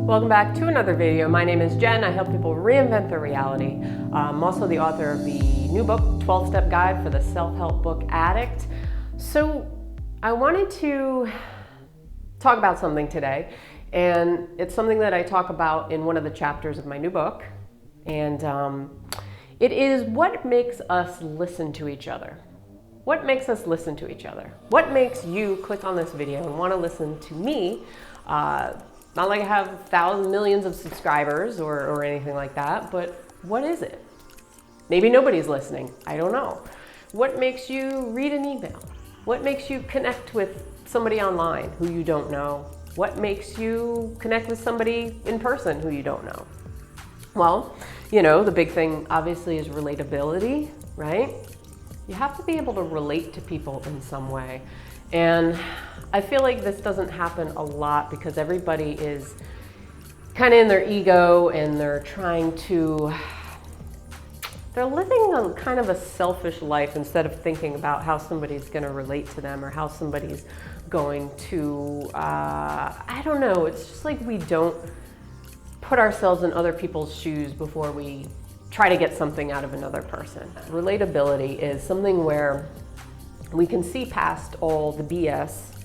Welcome back to another video. My name is Jen. I help people reinvent their reality. I'm also the author of the new book, 12-Step Guide for the Self-Help Book Addict. So I wanted to talk about something today, and it's something that I talk about in one of the chapters of my new book, and it is what makes us listen to each other. What makes us listen to each other? What makes you click on this video and want to listen to me? Not like I have thousands, millions of subscribers or anything like that, but what is it? Maybe nobody's listening. I don't know. What makes you read an email? What makes you connect with somebody online who you don't know? What makes you connect with somebody in person who you don't know? Well, you know, the big thing obviously is relatability, right? You have to be able to relate to people in some way. And I feel like this doesn't happen a lot because everybody is kind of in their ego and they're living a kind of a selfish life instead of thinking about how somebody's going to relate to them or how somebody's going to, I don't know, it's just like we don't put ourselves in other people's shoes before we try to get something out of another person. Relatability is something where we can see past all the BS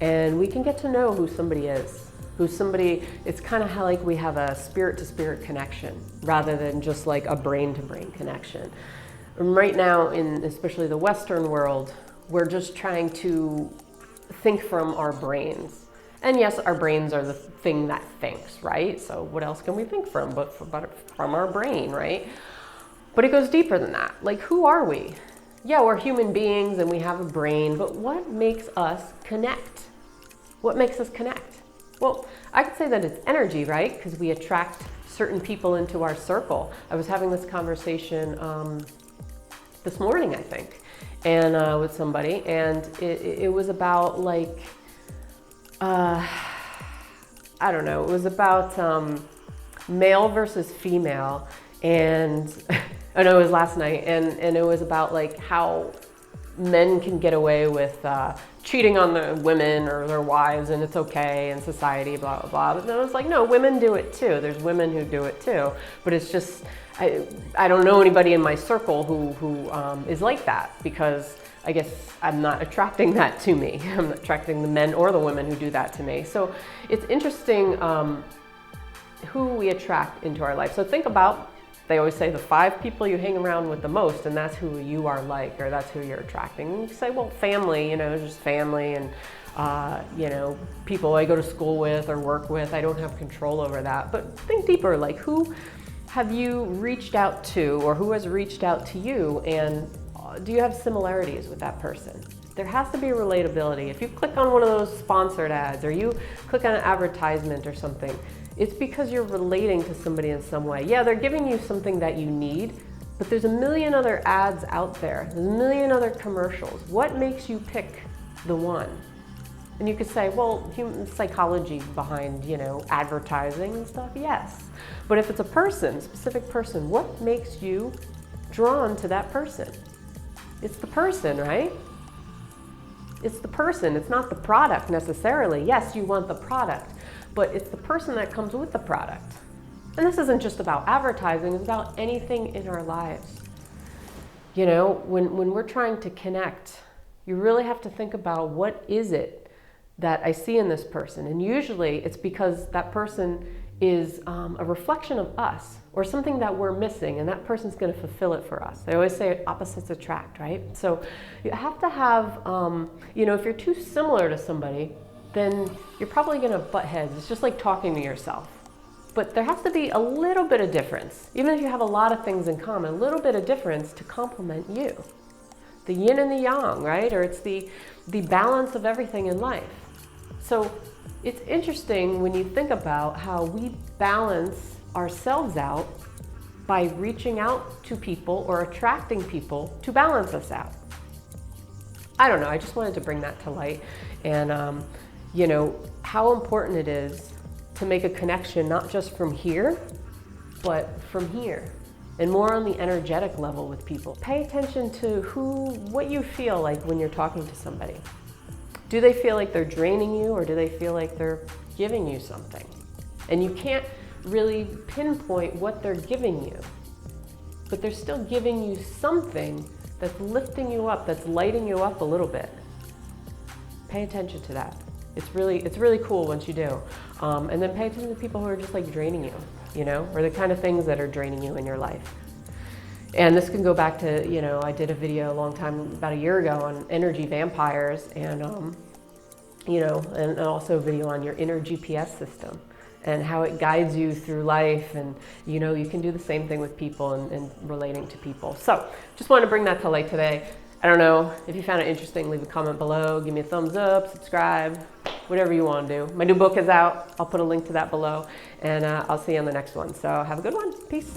and we can get to know who somebody is. It's kind of how like we have a spirit-to-spirit connection rather than just like a brain-to-brain connection. And right now, in especially the Western world, we're just trying to think from our brains. And yes, our brains are the thing that thinks, right? So what else can we think from but from our brain, right? But it goes deeper than that. Like, who are we? Yeah, we're human beings and we have a brain, but what makes us connect? What makes us connect? Well, I could say that it's energy, right? Because we attract certain people into our circle. I was having this conversation this morning, I think, and with somebody, and it was about like, I don't know, it was about male versus female, and I know it was last night, and it was about like how men can get away with cheating on the women or their wives and it's okay in society, blah, blah, blah. But then I was like, no, women do it too. There's women who do it too. But it's just, I don't know anybody in my circle who is like that because I guess I'm not attracting that to me. I'm not attracting the men or the women who do that to me. So it's interesting who we attract into our life. So think about, they always say the 5 people you hang around with the most, and that's who you are like, or that's who you're attracting. And you say, well, family, you know, just family and, you know, people I go to school with or work with, I don't have control over that. But think deeper, like who have you reached out to or who has reached out to you, and do you have similarities with that person? There has to be relatability. If you click on one of those sponsored ads or you click on an advertisement or something, it's because you're relating to somebody in some way. Yeah, they're giving you something that you need, but there's a million other ads out there. There's a million other commercials. What makes you pick the one? And you could say, well, human psychology behind, you know, advertising and stuff, yes. But if it's a person, specific person, what makes you drawn to that person? It's the person, right? It's the person, it's not the product necessarily. Yes, you want the product, but it's the person that comes with the product. And this isn't just about advertising, it's about anything in our lives. You know, when we're trying to connect, you really have to think about what is it that I see in this person. And usually it's because that person is a reflection of us or something that we're missing, and that person's going to fulfill it for us. They always say opposites attract, right? So you have to have, you know, if you're too similar to somebody, then you're probably going to butt heads. It's just like talking to yourself. But there has to be a little bit of difference. Even if you have a lot of things in common, a little bit of difference to complement you. The yin and the yang, right? Or it's the balance of everything in life. So it's interesting when you think about how we balance ourselves out by reaching out to people or attracting people to balance us out. I don't know, I just wanted to bring that to light. And you know, how important it is to make a connection, not just from here, but from here, and more on the energetic level with people. Pay attention to what you feel like when you're talking to somebody. Do they feel like they're draining you, or do they feel like they're giving you something? And you can't really pinpoint what they're giving you, but they're still giving you something that's lifting you up, that's lighting you up a little bit. Pay attention to that. It's really cool once you do. And then pay attention to people who are just like draining you, you know, or the kind of things that are draining you in your life. And this can go back to, you know, I did a video a long time, about a year ago, on energy vampires, and you know, and also a video on your inner GPS system and how it guides you through life. And, you know, you can do the same thing with people and relating to people. So just wanted to bring that to light today. I don't know, if you found it interesting, leave a comment below, give me a thumbs up, subscribe, whatever you want to do. My new book is out. I'll put a link to that below, and I'll see you on the next one. So have a good one. Peace.